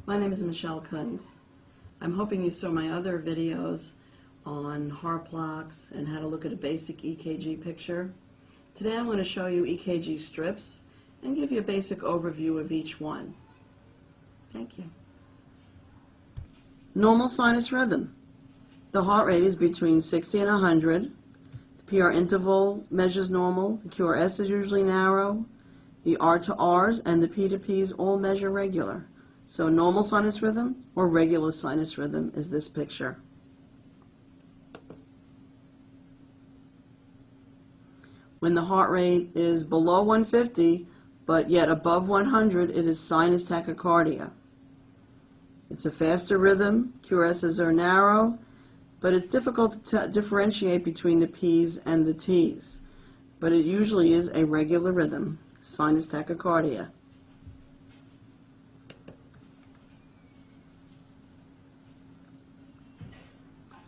My name is Michelle Kunz. I'm hoping you saw my other videos on heart blocks and how to look at a basic EKG picture. Today I'm going to show you EKG strips and give you a basic overview of each one. Thank you. Normal sinus rhythm. The heart rate is between 60 and 100. The PR interval measures normal. The QRS is usually narrow. The R to Rs and the P to Ps all measure regular. So normal sinus rhythm or regular sinus rhythm is this picture. When the heart rate is below 150 but yet above 100, it is sinus tachycardia. It's a faster rhythm, QRSs are narrow, but it's difficult to differentiate between the Ps and the Ts. But it usually is a regular rhythm, sinus tachycardia.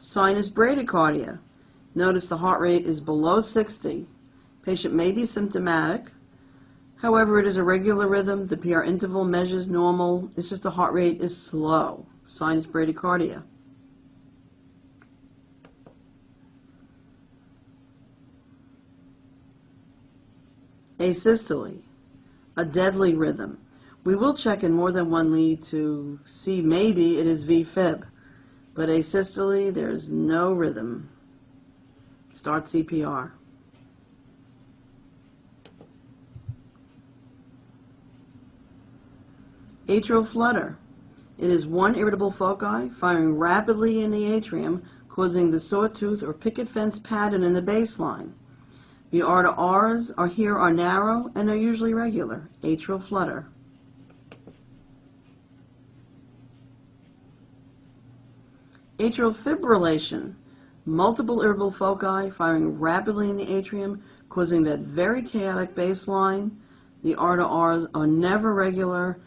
Sinus bradycardia. Notice the heart rate is below 60. Patient may be symptomatic. However, it is a regular rhythm. The PR interval measures normal. It's just the heart rate is slow. Sinus bradycardia. Asystole. A deadly rhythm. We will check in more than one lead to see maybe it is V-fib. But asystole, there's no rhythm. Start CPR. Atrial flutter. It is one irritable foci firing rapidly in the atrium, causing the sawtooth or picket fence pattern in the baseline. The R to Rs are narrow and are usually regular. Atrial flutter. Atrial fibrillation. Multiple irritable foci firing rapidly in the atrium, causing that very chaotic baseline. The R to Rs are never regular,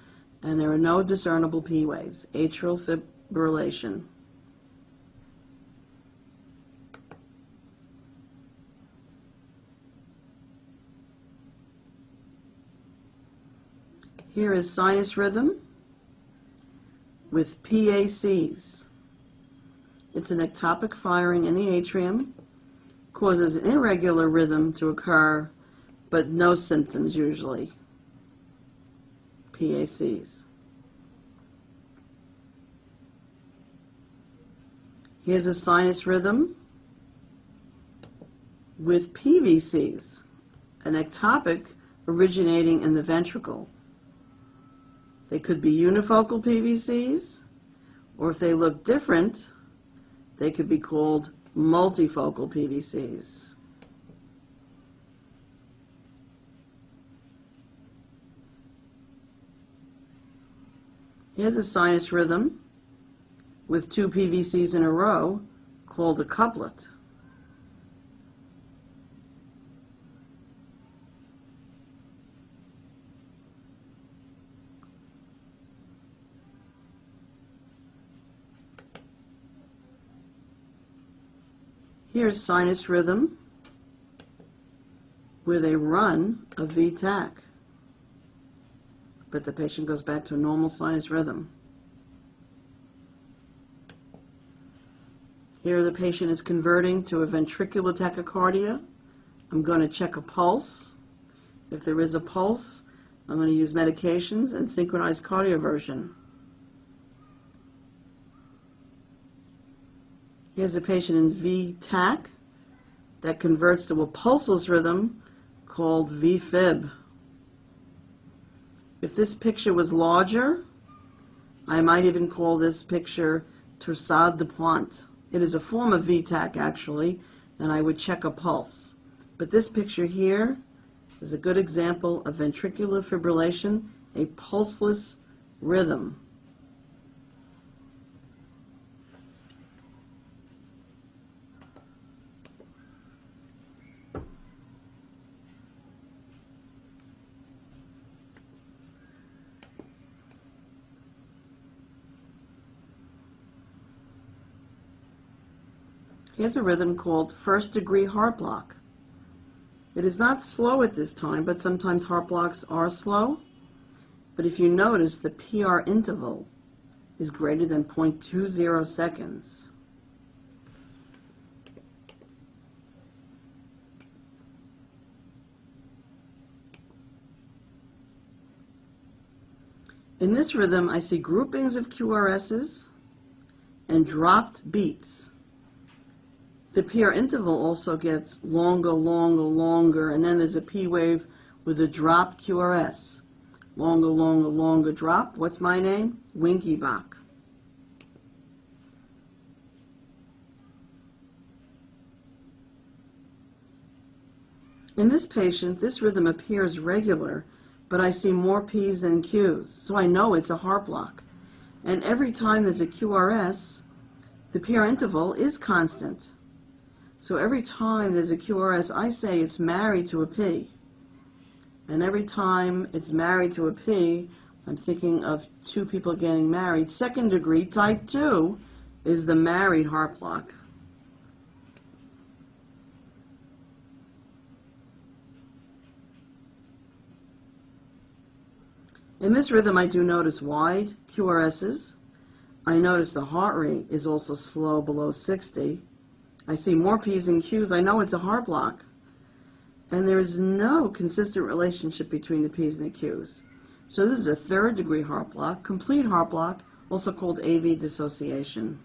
and there are no discernible P waves. Atrial fibrillation. Here is sinus rhythm with PACs. It's an ectopic firing in the atrium, causes an irregular rhythm to occur, but no symptoms usually. PACs. Here's a sinus rhythm with PVCs, an ectopic originating in the ventricle. They could be unifocal PVCs, or if they look different, they could be called multifocal PVCs. Here's a sinus rhythm with two PVCs in a row called a couplet. Here's sinus rhythm with a run of V-tach, but the patient goes back to a normal sinus rhythm. Here the patient is converting to a ventricular tachycardia. I'm going to check a pulse. If there is a pulse, I'm going to use medications and synchronized cardioversion. Here's a patient in V-tach that converts to a pulseless rhythm called V-fib. If this picture was larger, I might even call this picture torsade de pointe. It is a form of V-tach actually, and I would check a pulse. But this picture here is a good example of ventricular fibrillation, a pulseless rhythm. Here's a rhythm called first-degree heart block. It is not slow at this time, but sometimes heart blocks are slow. But if you notice, the PR interval is greater than 0.20 seconds. In this rhythm, I see groupings of QRSs and dropped beats. The PR interval also gets longer, longer, longer, and then there's a P wave with a dropped QRS. Longer, longer, longer drop. What's my name? Winky Bach. In this patient, this rhythm appears regular, but I see more P's than Q's, so I know it's a heart block. And every time there's a QRS, the PR interval is constant. So every time there's a QRS, I say it's married to a P. And every time it's married to a P, I'm thinking of two people getting married. Second degree, type 2, is the married heart block. In this rhythm, I do notice wide QRSs. I notice the heart rate is also slow below 60. I see more P's and Q's. I know it's a heart block. And there is no consistent relationship between the P's and the Q's. So this is a third degree heart block, complete heart block, also called AV dissociation.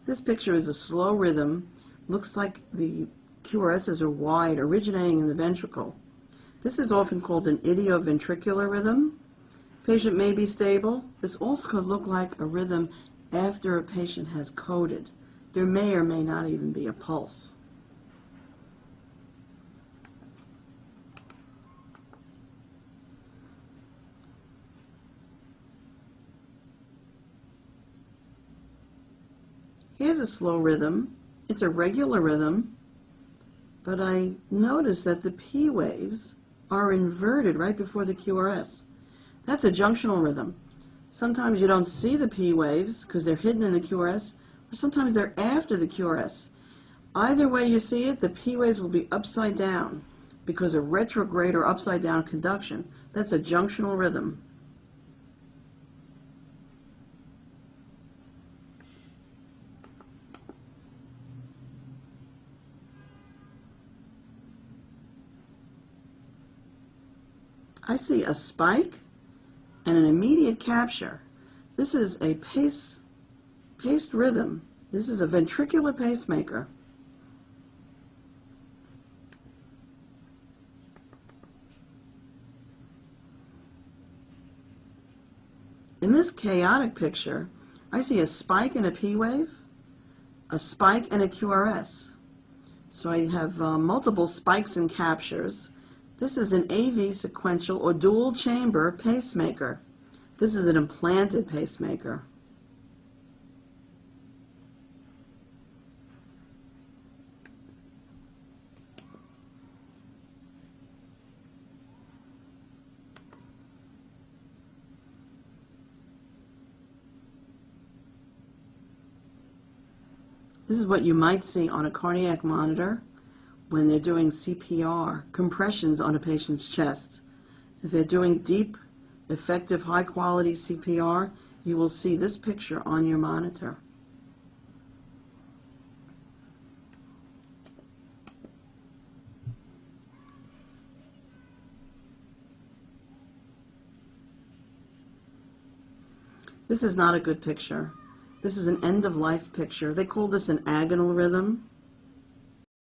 This picture is a slow rhythm. Looks like the QRSs are wide, originating in the ventricle. This is often called an idioventricular rhythm. Patient may be stable. This also could look like a rhythm after a patient has coded. There may or may not even be a pulse. Here's a slow rhythm. It's a regular rhythm, but I notice that the P waves are inverted right before the QRS. That's a junctional rhythm. Sometimes you don't see the P waves because they're hidden in the QRS, or sometimes they're after the QRS. Either way you see it, the P waves will be upside down because of retrograde or upside down conduction. That's a junctional rhythm. I see a spike and an immediate capture. This is a paced rhythm. This is a ventricular pacemaker. In this chaotic picture, I see a spike and a P wave, a spike and a QRS. So I have multiple spikes and captures. This is an AV sequential or dual chamber pacemaker. This is an implanted pacemaker. This is what you might see on a cardiac monitor when they're doing CPR, compressions on a patient's chest. If they're doing deep, effective, high-quality CPR, you will see this picture on your monitor. This is not a good picture. This is an end-of-life picture. They call this an agonal rhythm.